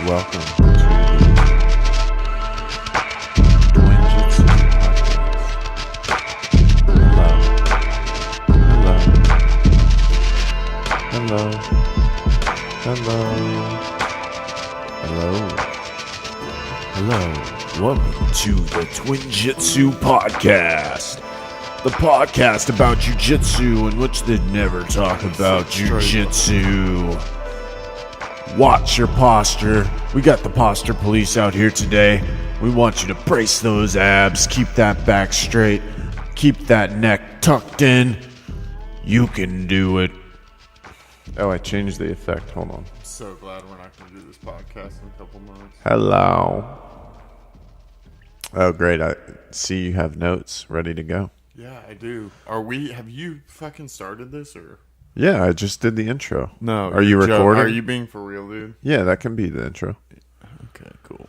Welcome to the Twin Jitsu podcast. Hello. Welcome to the Twin Jitsu podcast. The podcast about jiu-jitsu in which they never talk about jiu-jitsu. Watch your posture. We got the posture police out here today. We want you to brace those abs, keep that back straight, keep that neck tucked in. You can do it. Oh, I changed the effect. Hold on. So glad we're not going to do this podcast in a couple months. Hello. Oh, great. I see you have notes ready to go. Yeah, I do. Have you fucking started this or? Yeah, I just did the intro. No. Are you recording? Are you being for real, dude? Yeah, that can be the intro. Okay, cool.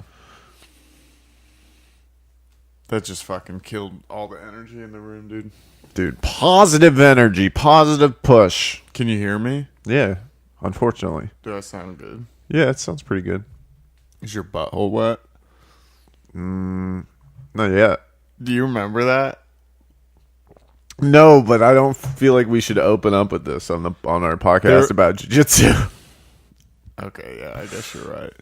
That just fucking killed all the energy in the room, dude. Dude, positive energy, positive push. Can you hear me? Yeah, unfortunately. Do I sound good? Yeah, it sounds pretty good. Is your butthole wet? Not yet. Do you remember that? No, but I don't feel like we should open up with this on our podcast about jiu-jitsu. Okay, yeah, I guess you're right.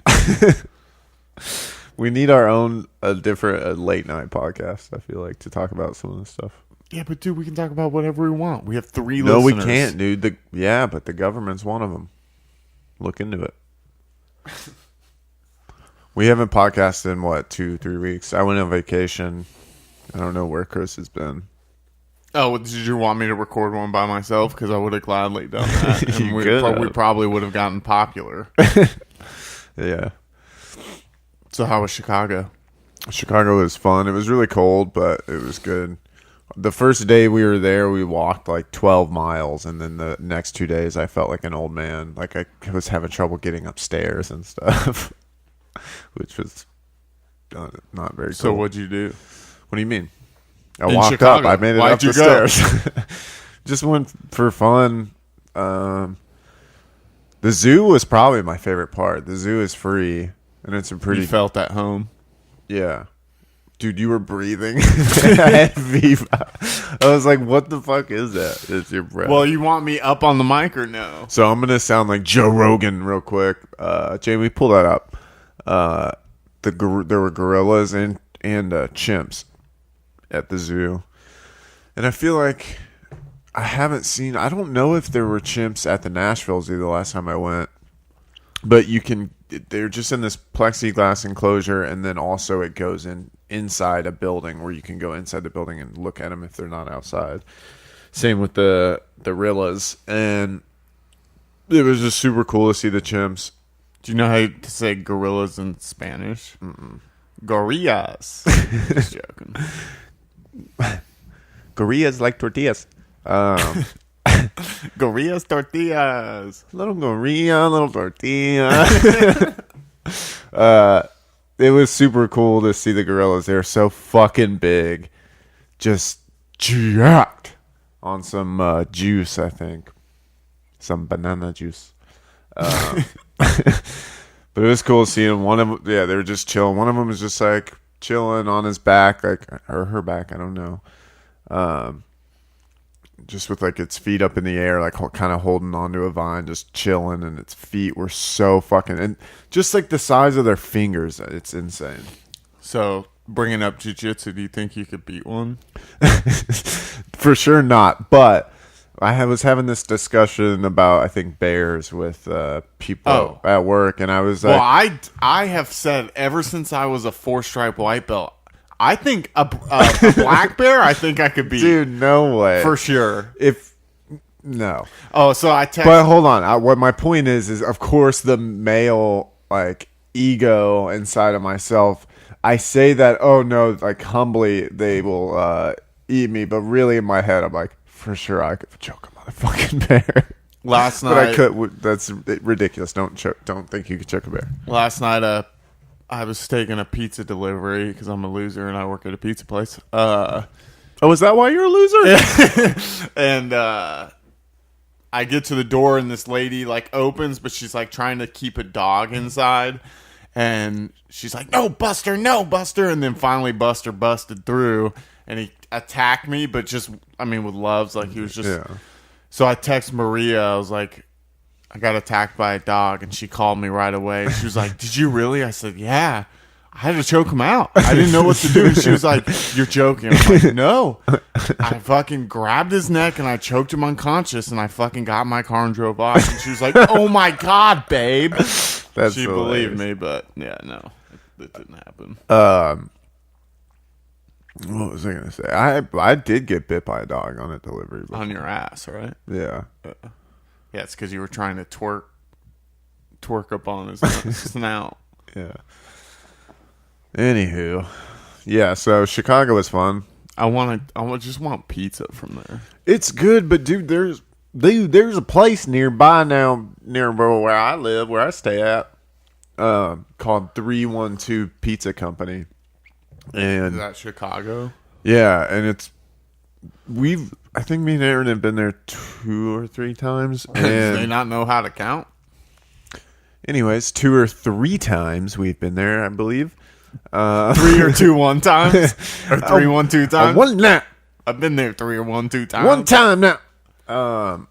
We need our own different late night podcast, I feel like, to talk about some of this stuff. Yeah, but dude, we can talk about whatever we want. We have 3 No, listeners. we can't, dude. But the government's one of them. Look into it. We haven't podcasted in, 2-3 weeks? I went on vacation. I don't know where Chris has been. Oh, did you want me to record one by myself? Because I would have gladly done that. And we probably would have gotten popular. Yeah. So how was Chicago? Chicago was fun. It was really cold, but it was good. The first day we were there, we walked like 12 miles. And then the next 2 days, I felt like an old man. Like I was having trouble getting upstairs and stuff, which was not very cool. So what'd you do? What do you mean? I In walked Chicago. up. I made it Why'd up you the stairs. Just went for fun. The zoo was probably my favorite part. The zoo is free, and it's a pretty. You felt at home. Yeah, dude, you were breathing. I was like, "What the fuck is that?" It's your breath. Well, you want me up on the mic or no? So I'm gonna sound like Joe Rogan real quick. Jamie, pull that up. There were gorillas and chimps at the zoo, and I feel like I don't know if there were chimps at the Nashville Zoo the last time I went, but they're just in this plexiglass enclosure, and then also it goes inside a building where you can go inside the building and look at them if they're not outside. Same with the gorillas, and it was just super cool to see the chimps. Do you know how to say gorillas in Spanish? Mm-mm. Gorillas. Just joking. Gorillas like tortillas. Gorillas tortillas. Little gorilla, little tortilla. It was super cool to see the gorillas. They're so fucking big. Just jacked on some juice, I think. Some banana juice. But it was cool seeing them. One of them, they were just chilling. One of them was just like chilling on his back, or her back, I don't know. Just with like its feet up in the air, like kind of holding onto a vine, just chilling, and its feet were so fucking, and just like the size of their fingers, it's insane. So, bringing up jiu-jitsu, do you think you could beat one? For sure not, but I was having this discussion about, I think, bears with people at work, and I was like... Well, I have said ever since I was a 4-stripe white belt, I think a black bear, I think I could beat. Dude, no way. For sure. No. Oh, so I text... But hold on. What my point is of course the male, like, ego inside of myself, I say that, oh no, like, humbly, they will eat me, but really in my head, I'm like, for sure I could choke a motherfucking bear. Last night... But I could... That's ridiculous. Don't think you could choke a bear. Last night, I was taking a pizza delivery because I'm a loser and I work at a pizza place. Oh, is that why you're a loser? And I get to the door and this lady like opens, but she's like trying to keep a dog inside. And she's like, no, Buster. And then finally Buster busted through and he attacked me, but just, I mean, with loves. Like, he was just. Yeah. So I text Maria. I was like, I got attacked by a dog. And she called me right away. She was like, did you really? I said, yeah. I had to choke him out. I didn't know what to do. And she was like, you're joking. I'm like, no. I fucking grabbed his neck and I choked him unconscious and I fucking got in my car and drove off. And she was like, oh my God, babe. She believed me, but yeah, no, it didn't happen. What was I going to say? I did get bit by a dog on a delivery. Before. On your ass, right? Yeah. Yeah, it's because you were trying to twerk up on his snout. Yeah. Anywho, yeah. So Chicago was fun. I just want pizza from there. It's good, but dude, there's a place nearby now, near where I live, where I stay at, called 312 Pizza Company, and is that Chicago? Yeah, and I think me and Aaron have been there 2 or 3 times. And do they not know how to count? Anyways, 2 or 3 times we've been there, I believe. 3 or 2 1 times, or 3 1 2 times. One now. I've been there 3 or 1 2 times. One time now.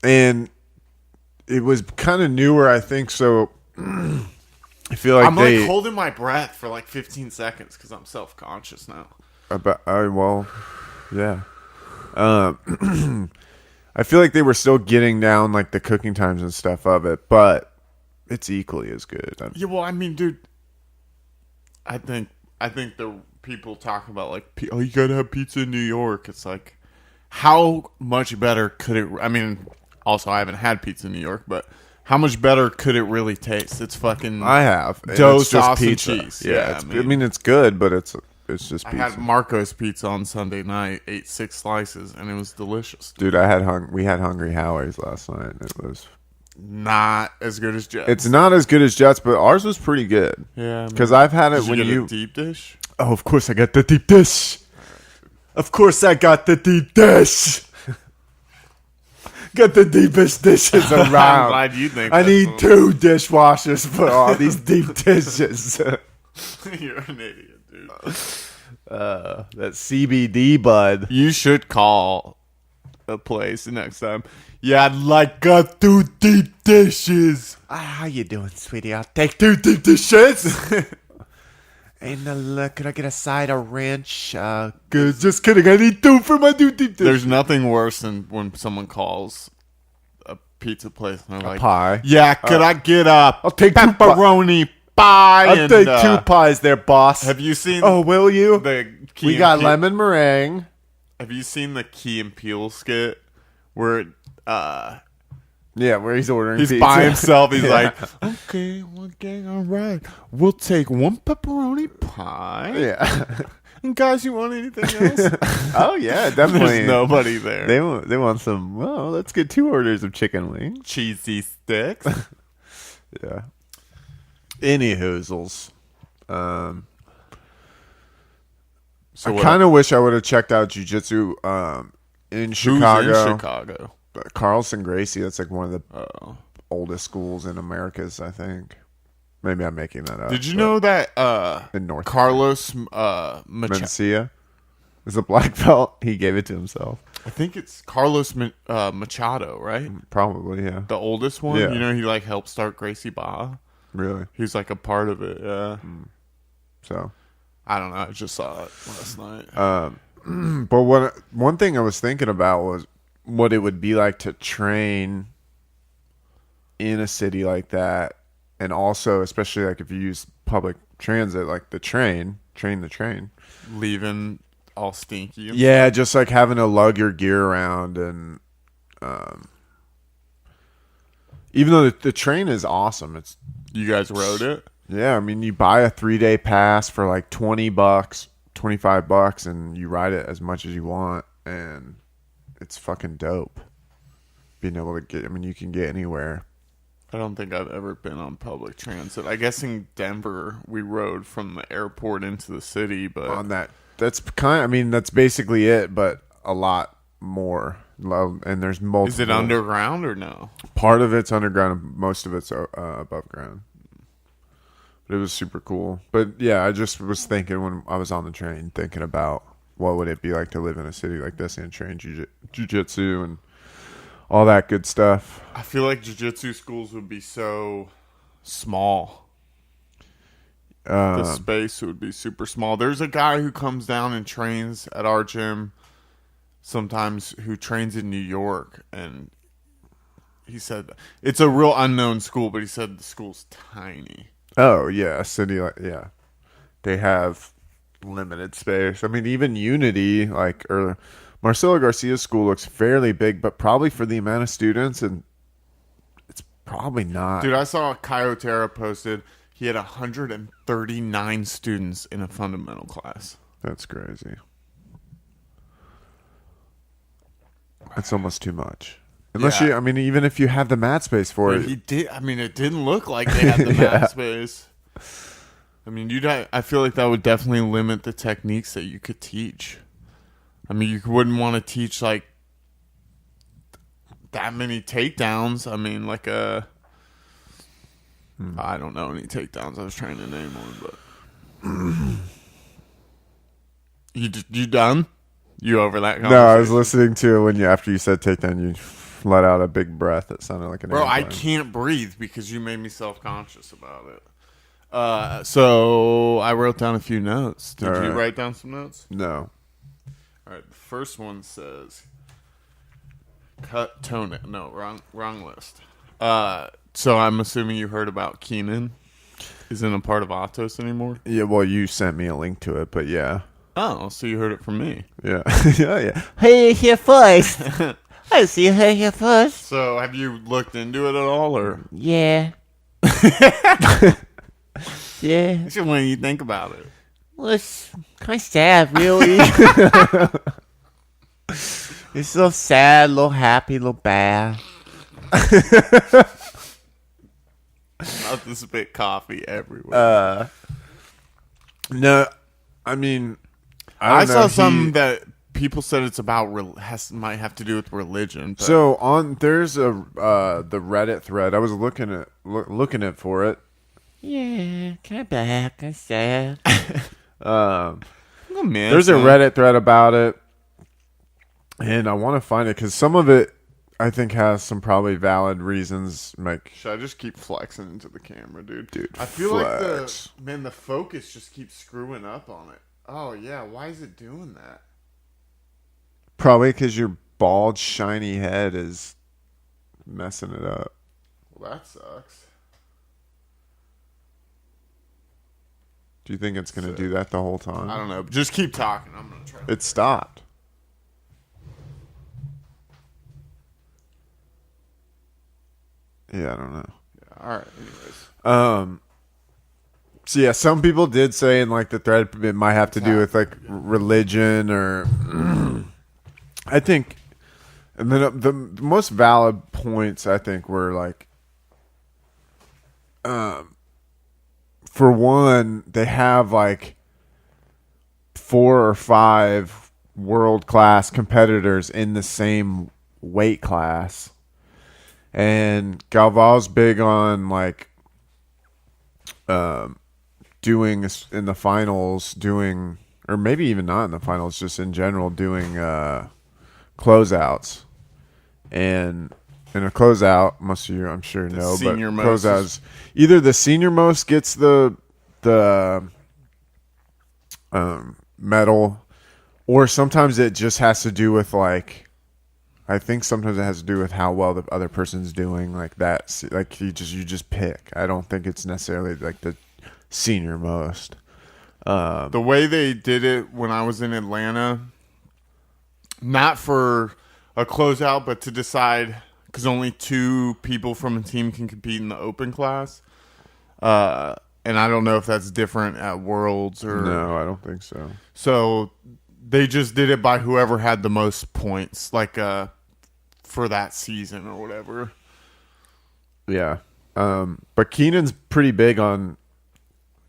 And it was kind of newer, I think. So I feel like I'm like holding my breath for like 15 seconds because I'm self-conscious now. Yeah. I feel like they were still getting down like the cooking times and stuff of it, but it's equally as good. Yeah, well, I mean, dude, I think the people talk about like, oh, you gotta have pizza in New York. It's like, how much better could it? I mean, also I haven't had pizza in New York, but how much better could it really taste? It's fucking. I have dough, sauce, and cheese. Yeah, I mean, it's good, but it's just pizza. I had Marco's pizza on Sunday night, ate 6 slices, and it was delicious. Dude, we had Hungry Howie's last night. And it was not as good as Jets. It's not as good as Jets, but ours was pretty good. Yeah, because I've had it when you get a deep dish. Oh, of course I got the deep dish. Of course I got the deep dish. Got the deepest dishes around. I'm glad you think. I need 2 dishwashers for all these deep dishes. You're an idiot, dude. That CBD bud. You should call a place next time. Yeah, I'd like 2 deep dishes. How you doing, sweetie? I'll take 2 deep dishes. And could I get a side of ranch? Just kidding. I need 2 for my 2 deep dishes. There's nothing worse than when someone calls a pizza place and they're like, pie. Yeah, could I get I'll take pepperoni pie? I'll take 2 pies there, boss. Have you seen? Oh, will you? We got lemon meringue. Have you seen the Key and Peele skit where where he's ordering he's pizza. by himself. He's like, okay, all right. We'll take 1 pepperoni pie. Yeah. And guys, you want anything else? Oh, yeah, definitely. There's nobody there. They want some, well, let's get 2 orders of chicken wings. Cheesy sticks. Yeah. Any hoozles. So I kind of wish I would have checked out jiu-jitsu in Chicago. Who's in Chicago? Carlson Gracie. That's like one of the oldest schools in Americas, I think. Maybe I'm making that up. Did you know that in North Carlos Mencia is a black belt? He gave it to himself. I think it's Carlos Machado, right? Probably, yeah. The oldest one. Yeah. You know, he like helped start Gracie Barra. Really? He's like a part of it. Yeah. So I don't know. I just saw it last night. But one thing I was thinking about was what it would be like to train in a city like that, and also especially like if you use public transit, like the train the train, leaving all stinky. Yeah, just like having to lug your gear around, and even though the train is awesome, you guys rode it. Yeah, I mean, you buy a 3-day pass for like $20, $25, and you ride it as much as you want, and it's fucking dope. Being able to get, I mean, you can get anywhere. I don't think I've ever been on public transit. I guess in Denver, we rode from the airport into the city, but on that's basically it, but a lot more. And there's multiple. Is it underground or no? Part of it's underground, and most of it's above ground. But it was super cool. But yeah, I just was thinking when I was on the train, thinking about what would it be like to live in a city like this and train jiu-jitsu and all that good stuff. I feel like jiu-jitsu schools would be so small. The space would be super small. There's a guy who comes down and trains at our gym sometimes who trains in New York, and he said it's a real unknown school, but he said the school's tiny. Oh yeah, a city like yeah, they have limited space. I mean, even Unity, like or Marcelo Garcia's school looks fairly big, but probably for the amount of students, and it's probably not. Dude, I saw Coyotera posted he had 139 students in a fundamental class. That's crazy. That's almost too much. Unless Yeah. you, I mean, even if you have the mat space for But it, he did. I mean, it didn't look like they had the mat space. I mean, I feel like that would definitely limit the techniques that you could teach. I mean, you wouldn't want to teach like that many takedowns. I mean, like I don't know any takedowns. I was trying to name one, but you done? You over that conversation? no, I was listening to it when after you said takedown, you let out a big breath. It sounded like an Bro, I airplane. can't breathe because you made me self-conscious about it. So I wrote down a few notes. Did All you right. write down some notes? No. All right. The first one says, "Cut tone it." No, wrong list. So I'm assuming you heard about Keenan isn't a part of Atos anymore. Yeah, well, you sent me a link to it, but yeah. Oh, so you heard it from me. Yeah. yeah. Hey, here first. I see her here first. So have you looked into it at all, or Yeah. Yeah. what do you think about it? Well, it's kind of sad, really. It's a little sad, a little happy, a little bad. Not to spit coffee everywhere. No, I mean, I don't know, saw something that people said it's about might have to do with religion. But So there's a the Reddit thread. I was looking at for it. Yeah, kind of bad, kind of sad. oh, man, There's a son. Reddit thread about it, and I want to find it because some of it I think has some probably valid reasons. Like, Should I just keep flexing into the camera, dude? Dude, I feel flex. like the focus just keeps screwing up on it. Oh yeah, why is it doing that? probably because your bald, shiny head is messing it up. Well, that sucks. Do you think it's gonna do that the whole time? I don't know. Just keep talking. I'm gonna try. It stopped. Yeah, I don't know. All right. Anyways, So yeah, some people did say in like the thread it might have to do with like religion or I think, and then the most valid points I think were like, for one, they have like 4 or 5 world-class competitors in the same weight class. And Galval's big on like doing in the finals, or maybe even not in the finals, just in general doing closeouts. And in a closeout, most of you I'm sure know, but senior most closeouts either the senior most gets the medal, or sometimes it just has to do with like, I think sometimes it has to do with how well the other person's doing, like that. Like you just pick. I don't think it's necessarily like the senior most. the way they did it when I was in Atlanta, not for a closeout, but to decide because only 2 people from a team can compete in the open class. And I don't know if that's different at Worlds or No, I don't think so. So they just did it by whoever had the most points, like for that season or whatever. Yeah, but Keenan's pretty big on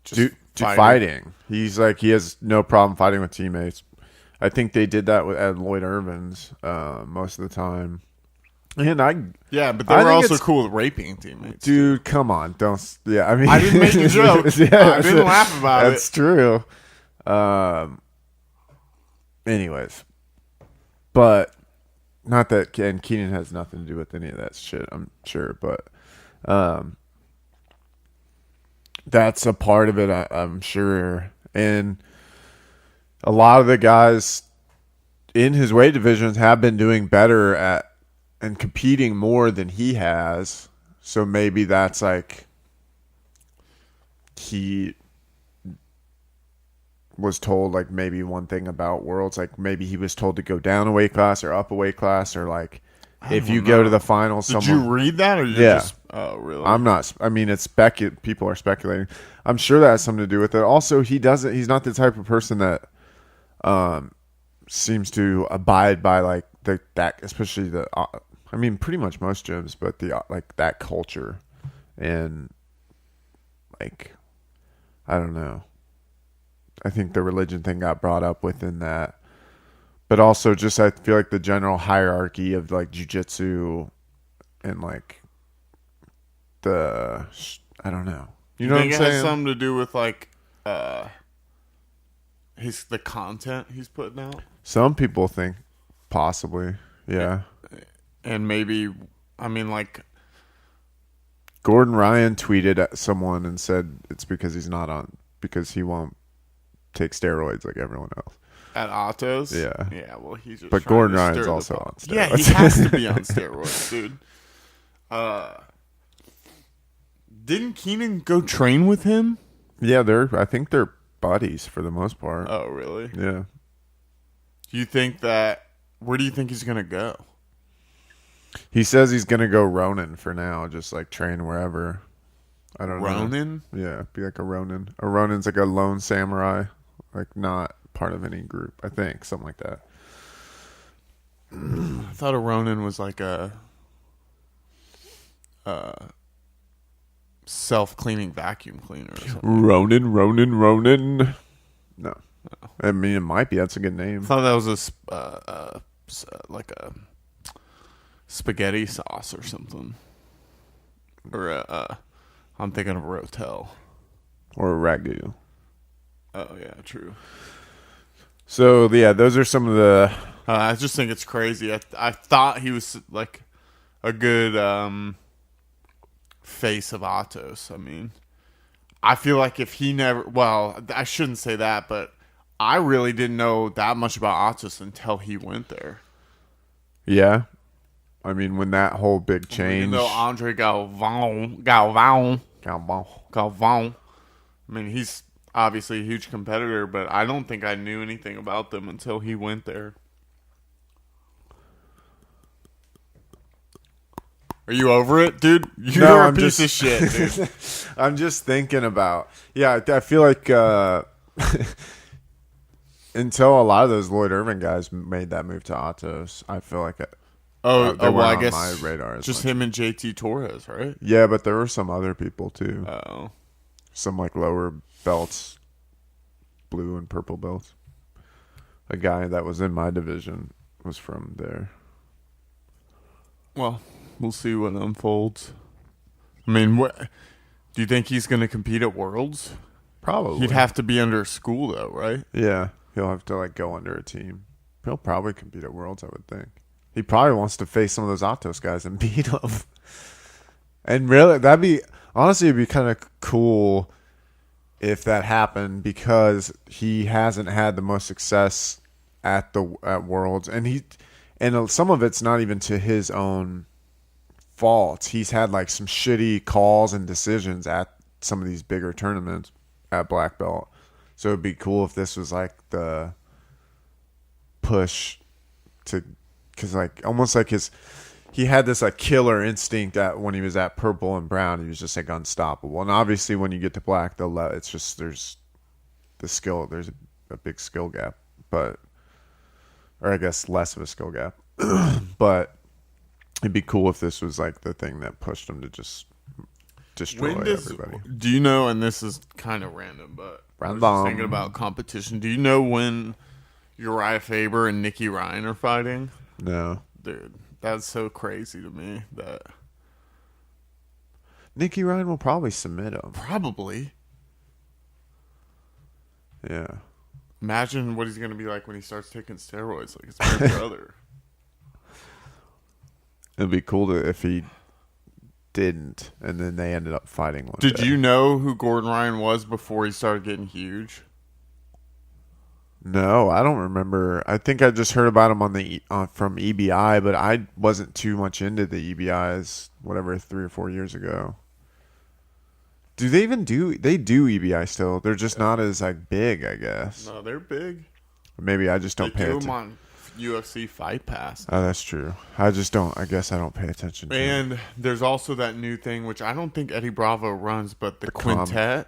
Just fighting. He's like he has no problem fighting with teammates. I think they did that at Lloyd Irvin's most of the time. And I Yeah, but they I were think also it's- cool with raping teammates. dude, come on, don't. Yeah, I mean, I didn't make a joke. I didn't laugh about it. That's true. Anyways, but not that, and Keenan has nothing to do with any of that shit, I'm sure, but that's a part of it, I'm sure. And a lot of the guys in his weight divisions have been doing better at and competing more than he has. So maybe that's like he was told like maybe one thing about Worlds, like maybe he was told to go down a weight class or up a weight class, or like if you go to the finals, Did someone. you read that, or you Yeah. just? Oh, really? I'm not. I mean, it's people are speculating. I'm sure that has something to do with it. Also, he doesn't. He's not the type of person that seems to abide by like that, especially the. I mean, pretty much most gyms, but the like that culture, and like, I don't know. I think the religion thing got brought up within that, but also just I feel like the general hierarchy of like jiu-jitsu and like I don't know. You know what I'm think it saying? has something to do with like the content he's putting out, Some people think possibly, yeah. and maybe I mean like Gordon Ryan tweeted at someone and said it's because because he won't take steroids like everyone else. at Otto's. Yeah. Yeah. Well, he's just. But trying Gordon to Ryan's stir the also pot. on steroids. Yeah, he has to be on steroids, dude. Didn't Keenan go train with him? Yeah, I think they're buddies for the most part. Oh, really? Yeah. Do you think that? Where do you think he's gonna go? He says he's gonna go Ronin for now, just like train wherever. I don't know. Ronin? Yeah, be like a Ronin. A Ronin's like a lone samurai, like not part of any group. I think something like that. I thought a Ronin was like a self-cleaning vacuum cleaner or something. Ronin. No, I mean it might be. That's a good name. I thought that was like a spaghetti sauce or something. Or I'm thinking of a Rotel. Or a ragu. Oh yeah, true. So yeah, those are some of the. I just think it's crazy. I thought he was like a good face of Atos. I mean, I feel like if he never, well, I shouldn't say that, but I really didn't know that much about Atos until he went there. Yeah, I mean when that whole big change. Even though Andre Galvão, I mean, he's obviously a huge competitor, but I don't think I knew anything about them until he went there. Are you over it, dude? You're a piece of shit, dude. I'm just thinking about. Yeah, I feel like until a lot of those Lloyd Irvin guys made that move to Atos, I feel like they Well, weren't I on guess my radar as just much. him and JT Torres, right? Yeah, but there were some other people too. Oh, Some like lower belts, blue and purple belts. A guy that was in my division was from there. well, we'll see what unfolds. I mean, do you think he's going to compete at Worlds? Probably. He'd have to be under a school, though, right? Yeah, he'll have to like go under a team. He'll probably compete at Worlds, I would think. He probably wants to face some of those Atos guys and beat them. And really, it'd be kind of cool if that happened, because he hasn't had the most success at Worlds, and some of it's not even to his own fault. He's had like some shitty calls and decisions at some of these bigger tournaments at black belt. So it'd be cool if this was like the push to, because like almost like he had this like killer instinct when he was at purple and brown. He was just like unstoppable. And obviously when you get to black, it's just there's a big skill gap, or I guess less of a skill gap. But it'd be cool if this was like the thing that pushed him to just destroy everybody. Do you know, and this is kind of random, but I was just thinking about competition. Do you know when Uriah Faber and Nicky Ryan are fighting? No. Dude, That's so crazy to me. That Nicky Ryan will probably submit him. probably. Yeah. Imagine what he's gonna be like when he starts taking steroids, like his big brother. It'd be cool if he didn't, and then they ended up fighting one Did day. you know who Gordon Ryan was before he started getting huge? No, I don't remember. I think I just heard about him from EBI, but I wasn't too much into the EBIs, whatever, 3 or 4 years ago. Do they even do? They do EBI still. They're just not as like big, I guess. No, they're big. Maybe I just don't They pay do them attention. on UFC Fight Pass. Oh, that's true. I just don't. I guess I don't pay attention to it. And there's also that new thing, which I don't think Eddie Bravo runs, but the com- quintet.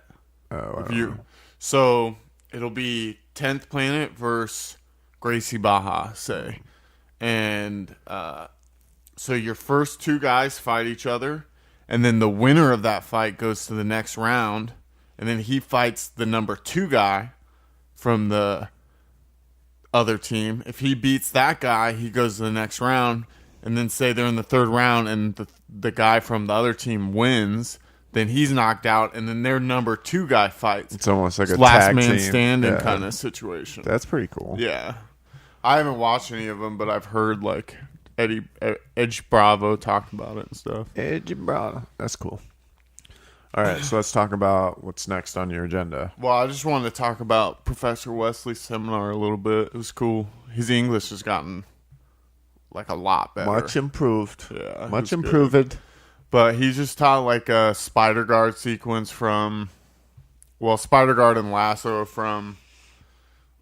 Oh, I don't You, know. so it'll be 10th Planet versus Gracie Baja, say. And so your first two guys fight each other, and then the winner of that fight goes to the next round, and then he fights the number 2 guy from the other team. If he beats that guy, he goes to the next round, and then say they're in the 3rd round and the guy from the other team wins, then he's knocked out, and then their number 2 guy fights. It's almost like a Last tag man team. standing Yeah. kind of situation. That's pretty cool. Yeah. I haven't watched any of them, but I've heard like Edge Bravo talk about it and stuff. Edge brother. That's cool. All right, so let's talk about what's next on your agenda. Well, I just wanted to talk about Professor Wesley's seminar a little bit. It was cool. His English has gotten like a lot better. Much improved. Yeah, it Much was good. improved. But he just taught like a spider guard sequence from, well, spider guard and lasso from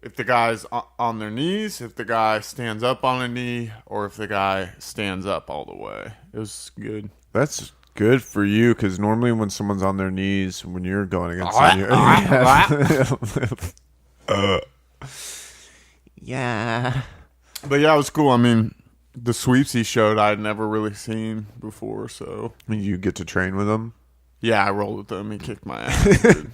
if the guy's on their knees, if the guy stands up on a knee, or if the guy stands up all the way. It was good. That's good for you because normally when someone's on their knees, when you're going against them, Yeah. But yeah, it was cool. I mean, the sweeps he showed I'd never really seen before, so you get to train with them. yeah, I rolled with him. He kicked my ass. Dude.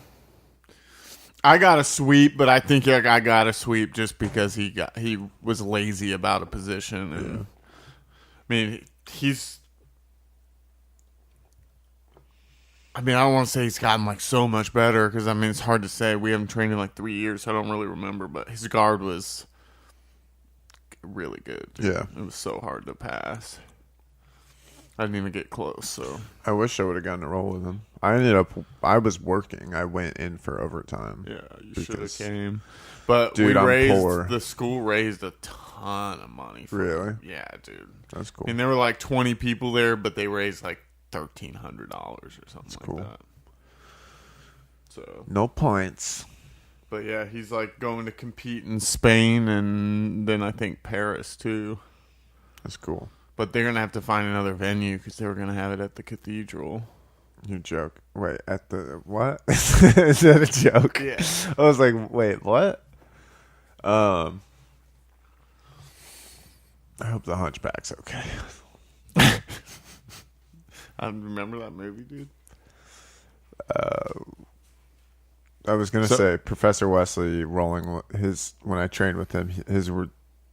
I got a sweep, but I think I got a sweep just because he was lazy about a position. And I mean, I don't want to say he's gotten like so much better because I mean it's hard to say. We haven't trained in like 3 years, so I don't really remember. But his guard was really good. Dude. Yeah. It was so hard to pass. I didn't even get close. So I wish I would have gotten to roll with him. I was working. I went in for overtime. yeah, you should have Because- came. But Dude, I'm poor. the school raised a ton of money. Really? Yeah, dude. That's cool. And there were like 20 people there, but they raised like $1,300 or something like cool. that. So, No points. but yeah, he's like going to compete in Spain and then I think Paris too. That's cool. But they're gonna have to find another venue because they were gonna have it at the cathedral. You joke. Wait, at the what? Is that a joke? Yeah. I was like, wait, what? I hope the Hunchback's okay. I remember that movie, dude. I was gonna say Professor Wesley rolling when I trained with him.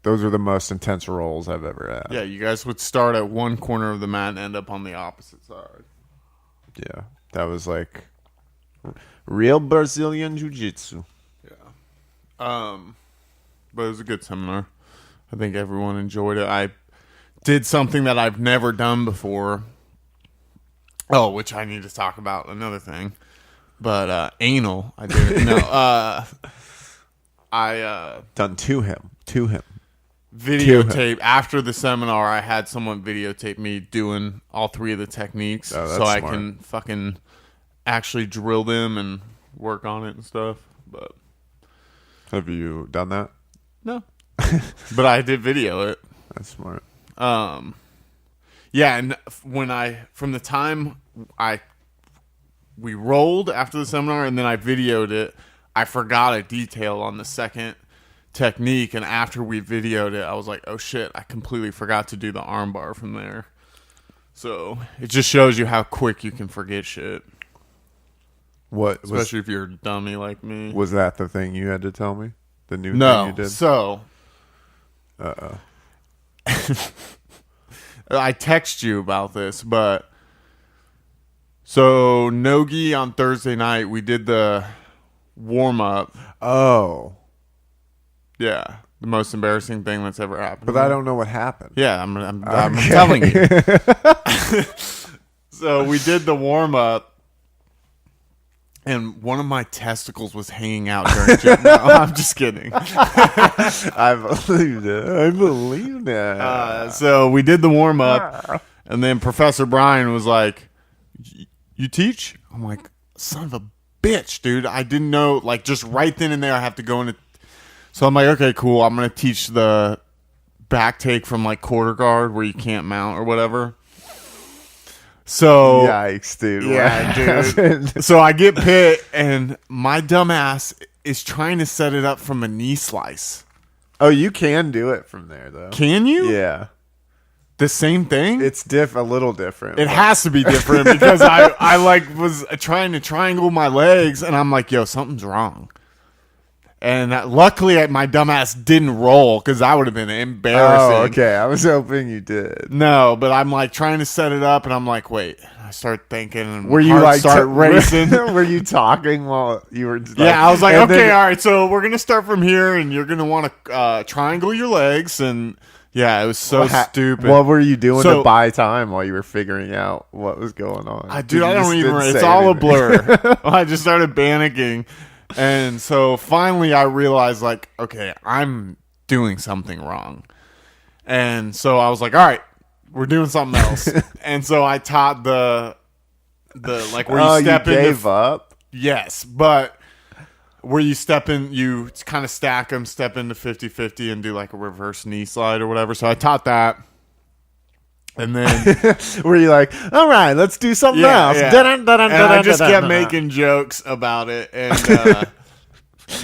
Those were the most intense rolls I've ever had. Yeah, you guys would start at one corner of the mat and end up on the opposite side. Yeah, that was like real Brazilian jiu-jitsu. Yeah. But it was a good seminar. I think everyone enjoyed it. I did something that I've never done before. Oh, which I need to talk about another thing. But anal, I did it. No, I Done to him. videotape after the seminar. I had someone videotape me doing all 3 of the techniques, Oh, that's so I smart. can fucking actually drill them and work on it and stuff. But Have you done that? no, but I did video it. That's smart. Yeah, and from the time we rolled after the seminar and then I videoed it, I forgot a detail on the second technique, and after we videoed it, I was like, oh shit, I completely forgot to do the arm bar from there. So it just shows you how quick you can forget shit, What was especially if you're a dummy like me. that? The thing you had to tell me? The new thing No, you did? so I text you about this, but so Nogi on Thursday night, we did the warm up. Oh, Yeah, the most embarrassing thing that's ever happened. but I don't know what happened. Yeah, I'm telling you. So we did the warm up, and one of my testicles was hanging out during gym. No, I'm just kidding. I believed it. I believed it. So we did the warm up, and then Professor Brian was like, "You teach?" I'm like, "Son of a bitch, dude! I didn't know." Like, just right then and there, I have to go into. So I'm like, "Okay, cool. I'm gonna teach the back take from like quarter guard where you can't mount or whatever." So Yikes, dude. yeah, dude. So I get pit, and my dumbass is trying to set it up from a knee slice. Oh, you can do it from there, though. Can you? Yeah. The same thing? It's a little different. It has to be different because I like was trying to triangle my legs, and I'm like, yo, something's wrong. And luckily, my dumbass didn't roll because that would have been embarrassing. Oh, okay. I was hoping you did. No, but I'm like trying to set it up, and I'm like, wait. I start thinking, and Were you heart like start racing? Were you talking while you were? Like, Yeah, I was like, and okay, then- all right. So we're gonna start from here, and you're gonna want to triangle your legs, and yeah, it was so stupid. What were you doing So- to buy time while you were figuring out what was going on? Dude, I don't even. It's say all a anything? blur. I just started panicking, and so finally I realized, like, okay, I'm doing something wrong, and so I was like, all right, we're doing something else, and so I taught the like where you step you in. gave up. Yes, but where you step in, you kind of stack them, step into 50-50 and do like a reverse knee slide or whatever. So I taught that. And then Were you like, all right, let's do something yeah, else? yeah. Dun-dun, dun-dun, And I dun-dun, just kept dun-dun. making jokes about it. And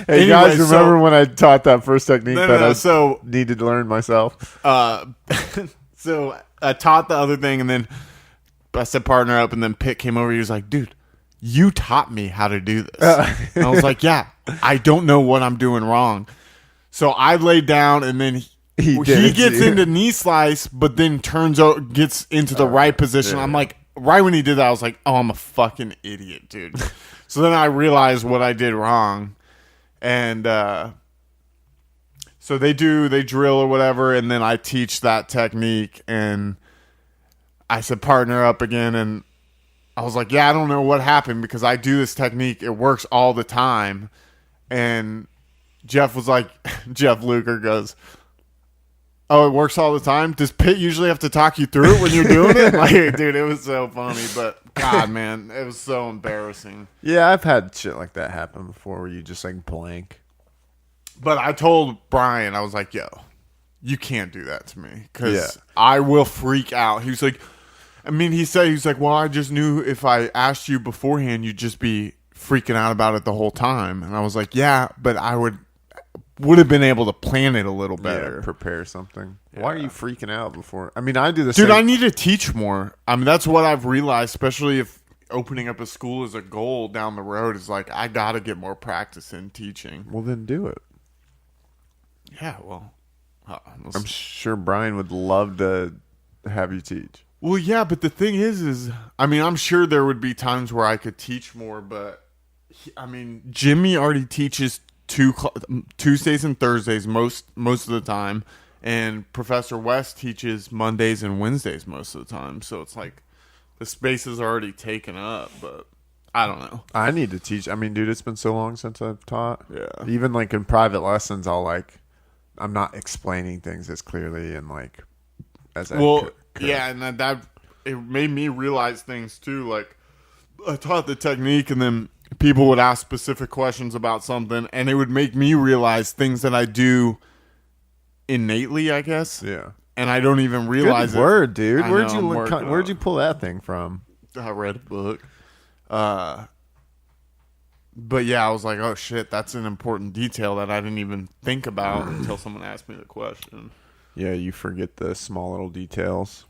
Hey, anyway, guys, remember so- when I taught that first technique no, that no, I so needed to learn myself? so I taught the other thing, and then I said partner up, and then Pitt came over. He was like, dude, you taught me how to do this. And I was like, yeah, I don't know what I'm doing wrong. So I laid down, and then he did it to gets you. into knee slice, but then turns out, gets into the right position. yeah. I'm like, right when he did that, I was like, oh, I'm a fucking idiot, dude. So then I realized what I did wrong. And so they drill or whatever, and then I teach that technique, and I said partner up again, and I was like, yeah, I don't know what happened because I do this technique. It works all the time. And Jeff was like, Jeff Luker goes, oh, it works all the time? Does Pitt usually have to talk you through it when you're doing it? Like, dude, it was so funny, but God, man, it was so embarrassing. Yeah, I've had shit like that happen before where you just like blank. But I told Brian, I was like, yo, you can't do that to me because Yeah. I will freak out. He was like, I mean, he was like, well, I just knew if I asked you beforehand, you'd just be freaking out about it the whole time. And I was like, yeah, but I would have been able to plan it a little better. Yeah, prepare something. Why are you freaking out before? I mean, I do the Dude, same. I need to teach more. I mean, that's what I've realized, especially if opening up a school is a goal down the road, is like, I got to get more practice in teaching. Well, then do it. Yeah, well. I'm sure Brian would love to have you teach. Well, yeah, but the thing is, I mean, I'm sure there would be times where I could teach more, but I mean, Jimmy already teaches Tuesdays and Thursdays most of the time, and Professor West teaches Mondays and Wednesdays most of the time. So it's like the space is already taken up, but I don't know. I need to teach. I mean, dude, it's been so long since I've taught. Yeah. Even like in private lessons, I'm not explaining things as clearly and like as I Well, could. yeah, and that it made me realize things too. Like I taught the technique, and then people would ask specific questions about something, and it would make me realize things that I do innately, I guess. Yeah. And I don't even realize Good it. word, dude. I Where'd know, you I'm look, working on where'd you it. pull that thing from? I read a book. But yeah, I was like, oh shit, that's an important detail that I didn't even think about until someone asked me the question. Yeah, you forget the small little details.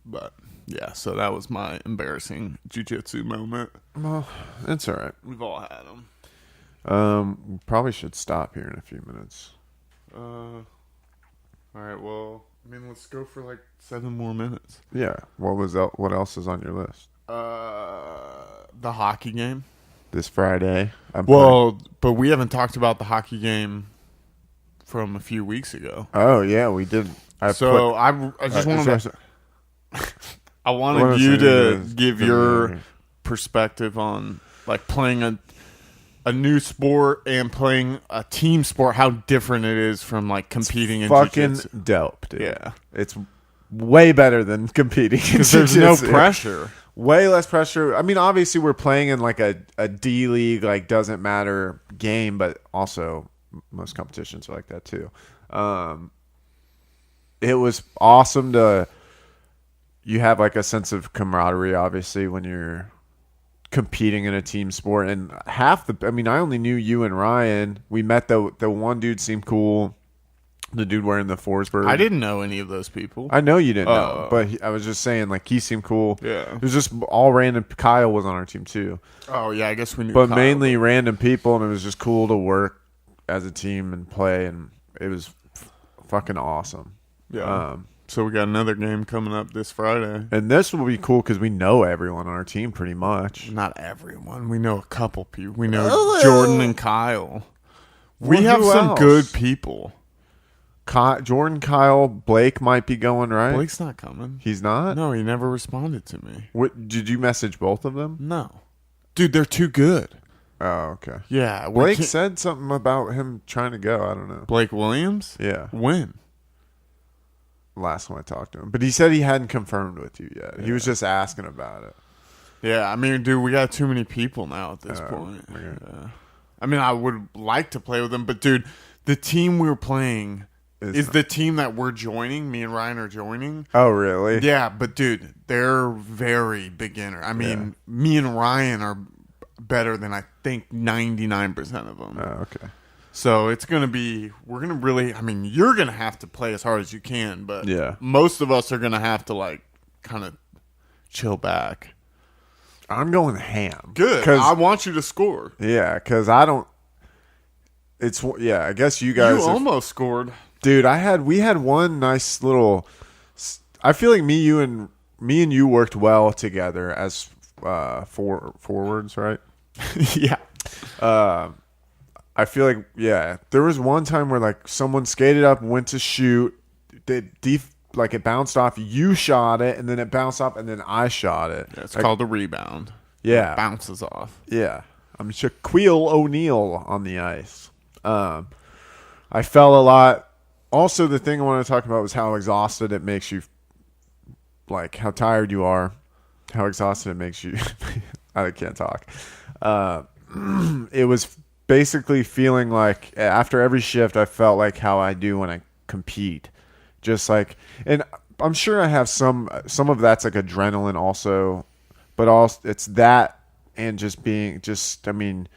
But yeah, so that was my embarrassing jiu-jitsu moment. Well, it's all right. We've all had them. We probably should stop here in a few minutes. All right, well, I mean, let's go for like 7 more minutes. Yeah. What else is on your list? The hockey game. This Friday. Well, but we haven't talked about the hockey game from a few weeks ago. Oh yeah, we did. I just wanted to. I wanted you to give your perspective on like playing a new sport and playing a team sport. How different it is from like competing in fucking jiu-jitsu. dope, dude. Yeah, it's way better than competing because there's no pressure. Way less pressure. I mean, obviously we're playing in like a D league, like doesn't matter game, but also most competitions are like that too. It was awesome you have like a sense of camaraderie, obviously, when you're competing in a team sport. And I only knew you and Ryan. We met the one dude seemed cool. The dude wearing the Forsberg. I didn't know any of those people. I know you didn't know, but I was just saying, like, he seemed cool. Yeah. It was just all random. Kyle was on our team, too. Oh, yeah, I guess we knew But Kyle. mainly random people, and it was just cool to work as a team and play, and it was fucking awesome. Yeah. So we got another game coming up this Friday. And this will be cool because we know everyone on our team pretty much. Not everyone. We know a couple people. We know Jordan and Kyle. We have who some else? good people. Jordan, Kyle, Blake might be going, right? Blake's not coming. He's not? No, he never responded to me. What, did you message both of them? No. Dude, they're too good. Oh, okay. Yeah. Blake said something about him trying to go. I don't know. Blake Williams? Yeah. When? Last time I talked to him. But he said he hadn't confirmed with you yet. He was just asking about it. Yeah, I mean, dude, we got too many people now at this point. Okay. I mean, I would like to play with them, but, dude, the team we're playing is the team that we're joining. Me and Ryan are joining. Oh, really? Yeah, but, dude, they're very beginner. I mean, me and Ryan are better than I think 99% of them. Oh, okay. So it's going to be, we're going to really, I mean, you're going to have to play as hard as you can, but Yeah. most of us are going to have to, like, kind of chill back. I'm going ham. Good. I want you to score. Yeah, because I don't. I guess you guys. You almost scored. Dude, we had one nice little. I feel like me and you worked well together as forwards, right? Yeah. I feel like there was one time where like someone skated up, went to shoot, like it bounced off. You shot it, and then it bounced off, and then I shot it. Yeah, it's called a rebound. Yeah, It bounces off. yeah. I'm Shaquille O'Neal on the ice. I fell a lot. Also, the thing I want to talk about was how exhausted it makes you, like how tired you are, how exhausted it makes you. I can't talk. It was basically feeling like after every shift, I felt like how I do when I compete. Just like, and I'm sure I have some of that's like adrenaline also, but also it's that and I mean,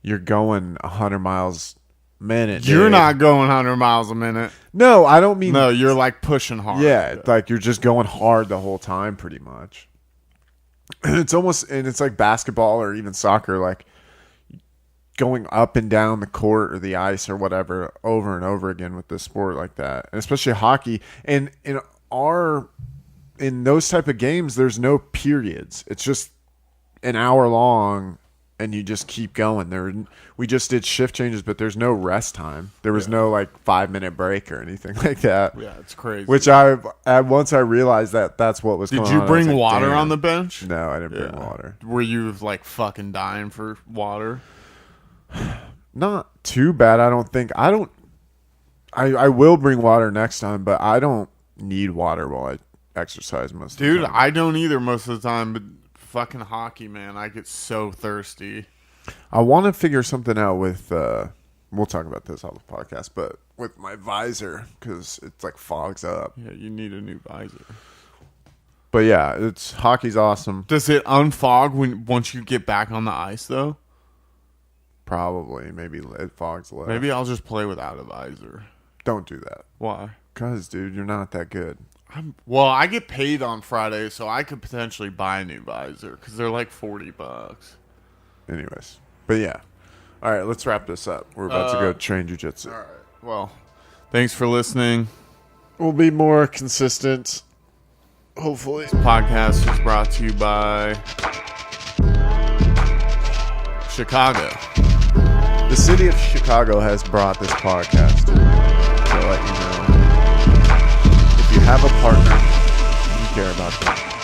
you're going 100 miles a minute. You're dude. not going 100 miles a minute. No, I don't mean. No, you're like pushing hard. Yeah, like you're just going hard the whole time, pretty much. And it's like basketball or even soccer, like going up and down the court or the ice or whatever over and over again with this sport like that, and especially hockey. And in those type of games, there's no periods. It's just an hour long, and you just keep going. We just did shift changes, but there's no rest time. There was no like 5-minute break or anything like that. Yeah, it's crazy. Which once I realized that's what was. Did going you on, bring I was like, water damn. on the bench? No, I didn't bring water. Were you like fucking dying for water? Not too bad, I don't think. I will bring water next time, but I don't need water while I exercise most of the Dude, time. I don't either most of the time, but fucking hockey, man, I get so thirsty. I want to figure something out with, we'll talk about this on the podcast, but with my visor, because it's like fogs up. Yeah, you need a new visor. But yeah, hockey's awesome. Does it unfog once you get back on the ice, though? Probably. Maybe it fogs less. Maybe I'll just play without a visor. Don't do that. Why? Because, dude, you're not that good. Well, I get paid on Friday, so I could potentially buy a new visor because they're like $40. Anyways. But yeah. All right, let's wrap this up. We're about to go train jiu-jitsu. All right. Well, Thanks for listening. We'll be more consistent. Hopefully. Podcast is brought to you by Chicago. The city of Chicago has brought this podcast to let you know. If you have a partner, you care about them.